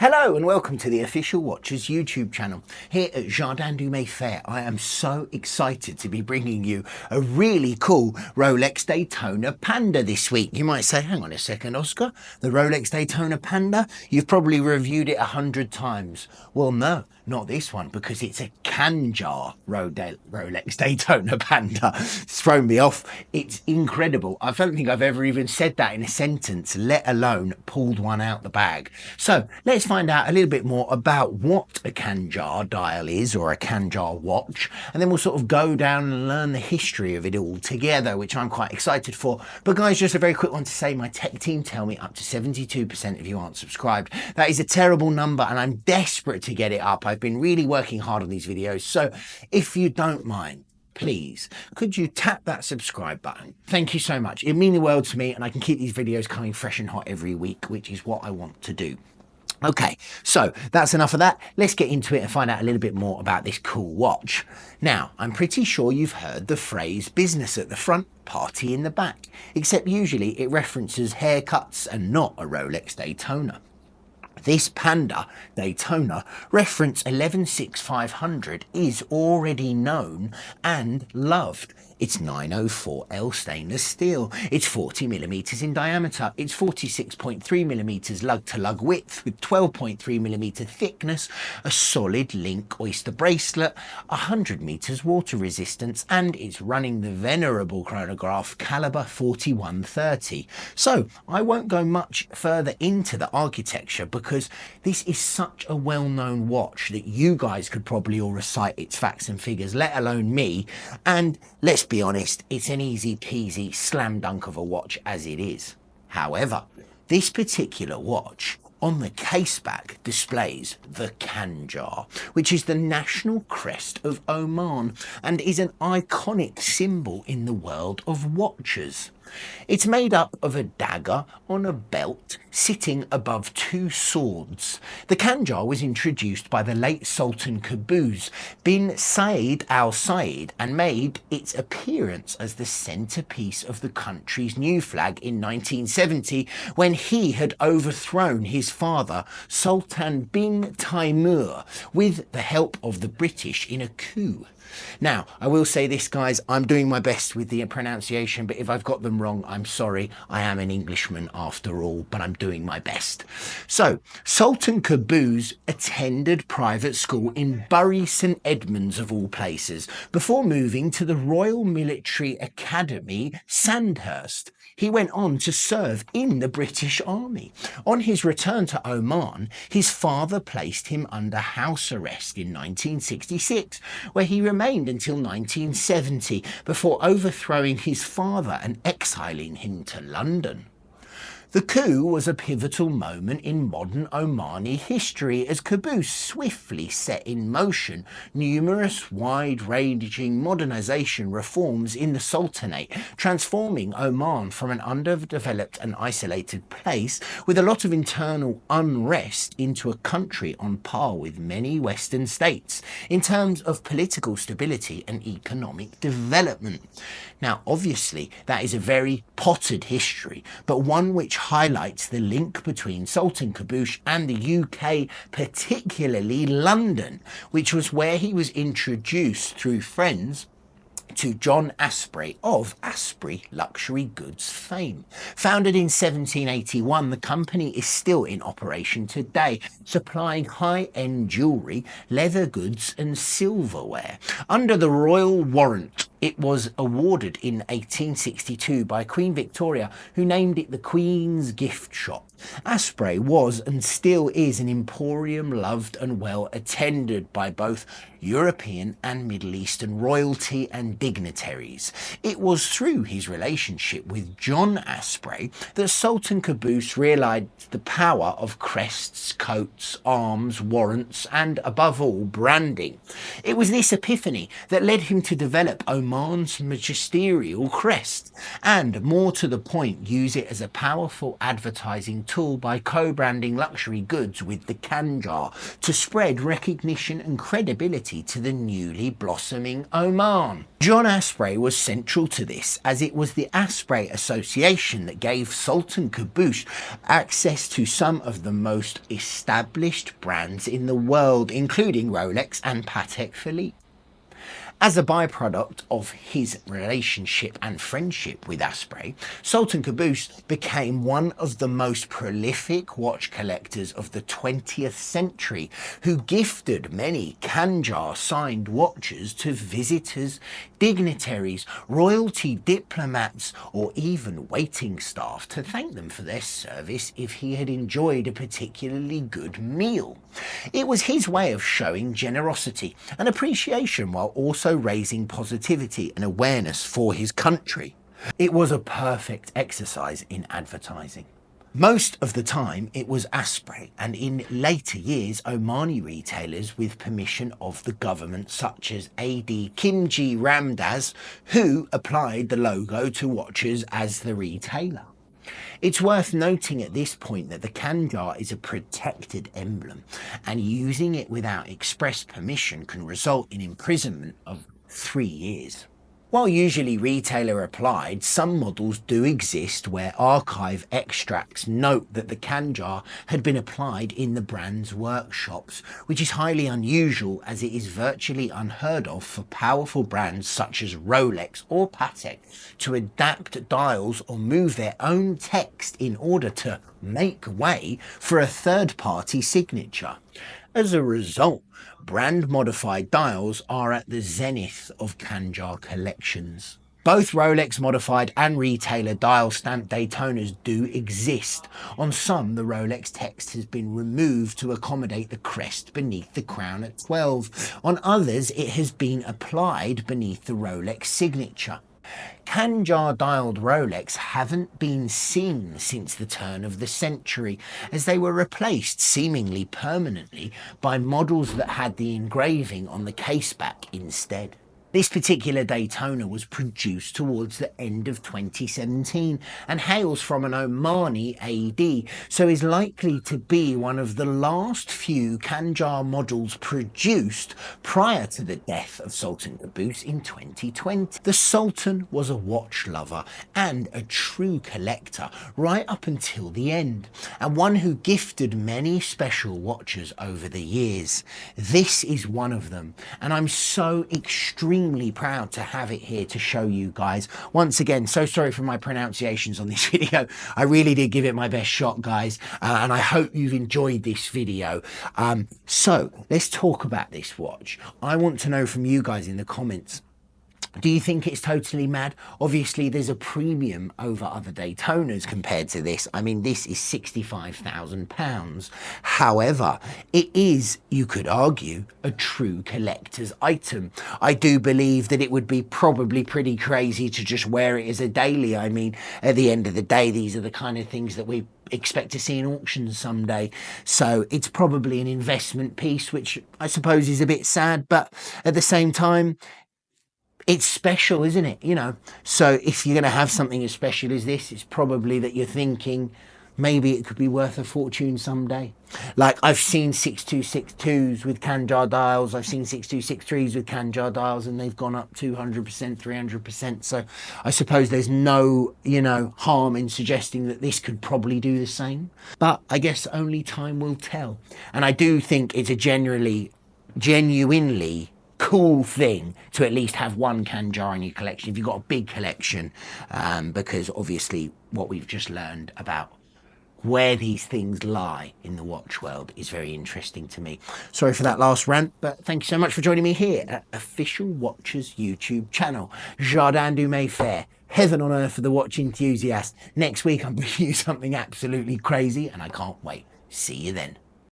Hello and welcome to the Official Watches YouTube channel. Here at Jardin du Mayfair, I am so excited to be bringing you a really cool Rolex Daytona Panda this week. You might say, hang on a second, Oscar, the Rolex Daytona Panda? You've probably reviewed it 100 times. Well, no, not this one, because it's a Khanjar Rolex Daytona Panda. It's thrown me off. It's incredible. I don't think I've ever even said that in a sentence, let alone pulled one out the bag. So let's find out a little bit more about what a Khanjar dial is, or a Khanjar watch, and then we'll sort of go down and learn the history of it all together, which I'm quite excited for. But guys, just a very quick one to say, my tech team tell me up to 72% of you aren't subscribed. That is a terrible number and I'm desperate to get it up. I've been really working hard on these videos, so if you don't mind, please, could you tap that subscribe button? Thank you so much. It means the world to me, and I can keep these videos coming fresh and hot every week, which is what I want to do. Okay, so that's enough of that. Let's get into it and find out a little bit more about this cool watch. Now, I'm pretty sure you've heard the phrase business at the front, party in the back, except usually it references haircuts and not a Rolex Daytona. This Panda Daytona reference 116500 is already known and loved. It's 904L stainless steel. It's 40mm in diameter. It's 46.3mm lug-to-lug width with 12.3mm thickness, a solid link Oyster bracelet, 100 meters water resistance, and it's running the venerable chronograph calibre 4130. So I won't go much further into the architecture because this is such a well-known watch that you guys could probably all recite its facts and figures, let alone me. And let's be honest, it's an easy peasy slam dunk of a watch as it is. However, this particular watch on the caseback displays the Khanjar, which is the national crest of Oman and is an iconic symbol in the world of watches. It's made up of a dagger on a belt sitting above two swords. The Khanjar was introduced by the late Sultan Qaboos bin Said Al Said and made its appearance as the centerpiece of the country's new flag in 1970 when he had overthrown his father Sultan bin Taimur with the help of the British in a coup. Now, I will say this, guys, I'm doing my best with the pronunciation, but if I've got them wrong, I'm sorry. I am an Englishman after all, but I'm doing my best. So, Sultan Qaboos attended private school in Bury St Edmunds, of all places, before moving to the Royal Military Academy, Sandhurst. He went on to serve in the British Army. On his return to Oman, his father placed him under house arrest in 1966, where he remained until 1970 before overthrowing his father and exiling him to London. The coup was a pivotal moment in modern Omani history as Qaboos swiftly set in motion numerous wide-ranging modernisation reforms in the Sultanate, transforming Oman from an underdeveloped and isolated place with a lot of internal unrest into a country on par with many Western states in terms of political stability and economic development. Now, obviously, that is a very potted history, but one which highlights the link between Sultan Qaboos and the UK, particularly London, which was where he was introduced through friends to John Asprey of Asprey luxury goods fame. Founded in 1781, the company is still in operation today, supplying high-end jewellery, leather goods and silverware. Under the royal warrant, it was awarded in 1862 by Queen Victoria, who named it the Queen's Gift Shop. Asprey was and still is an emporium loved and well attended by both European and Middle Eastern royalty and dignitaries. It was through his relationship with John Asprey that Sultan Qaboos realised the power of crests, coats, arms, warrants and, above all, branding. It was this epiphany that led him to develop Oman's magisterial crest and, more to the point, use it as a powerful advertising tool by co-branding luxury goods with the Khanjar to spread recognition and credibility to the newly blossoming Oman. John Asprey was central to this, as it was the Asprey Association that gave Sultan Qaboos access to some of the most established brands in the world, including Rolex and Patek Philippe. As a byproduct of his relationship and friendship with Asprey, Sultan Qaboos became one of the most prolific watch collectors of the 20th century, who gifted many Khanjar signed watches to visitors, dignitaries, royalty diplomats, or even waiting staff to thank them for their service if he had enjoyed a particularly good meal. It was his way of showing generosity and appreciation while also raising positivity and awareness for his country. It was a perfect exercise in advertising. Most of the time it was Asprey, and in later years Omani retailers with permission of the government such as AD Kimji Ramdas, who applied the logo to watches as the retailer. It's worth noting at this point that the Khanjar is a protected emblem, and using it without express permission can result in imprisonment of 3 years. While usually retailer applied, some models do exist where archive extracts note that the Khanjar had been applied in the brand's workshops, which is highly unusual as it is virtually unheard of for powerful brands such as Rolex or Patek to adapt dials or move their own text in order to make way for a third-party signature. As a result, brand-modified dials are at the zenith of Khanjar collections. Both Rolex modified and retailer dial stamp Daytonas do exist. On some, the Rolex text has been removed to accommodate the crest beneath the crown at 12. On others, it has been applied beneath the Rolex signature. Khanjar dialed Rolex haven't been seen since the turn of the century, as they were replaced seemingly permanently by models that had the engraving on the caseback instead. This particular Daytona was produced towards the end of 2017 and hails from an Omani AD, so is likely to be one of the last few Khanjar models produced prior to the death of Sultan Qaboos in 2020. The Sultan was a watch lover and a true collector right up until the end, and one who gifted many special watches over the years. This is one of them, and I'm so extremely proud to have it here to show you guys. Once again, so sorry for my pronunciations on this video. I really did give it my best shot, guys, and I hope you've enjoyed this video. So let's talk about this watch. I want to know from you guys in the comments, do you think it's totally mad? Obviously, there's a premium over other Daytonas compared to this. I mean, this is £65,000. However, it is, you could argue, a true collector's item. I do believe that it would be probably pretty crazy to just wear it as a daily. I mean, at the end of the day, these are the kind of things that we expect to see in auctions someday. So it's probably an investment piece, which I suppose is a bit sad, but at the same time, it's special, isn't it? You know, so if you're going to have something as special as this, it's probably that you're thinking maybe it could be worth a fortune someday. Like, I've seen 6262s with Khanjar dials, I've seen 6263s with Khanjar dials, and they've gone up 200%, 300%. So I suppose there's no, harm in suggesting that this could probably do the same. But I guess only time will tell. And I do think it's a genuinely cool thing to at least have one Khanjar in your collection if you've got a big collection, because obviously what we've just learned about where these things lie in the watch world is very interesting to me. Sorry for that last rant, but thank you so much for joining me here at Official Watches YouTube channel. Jardin du Mayfair, heaven on earth for the watch enthusiast. Next week I'm bringing you something absolutely crazy and I can't wait. See you then.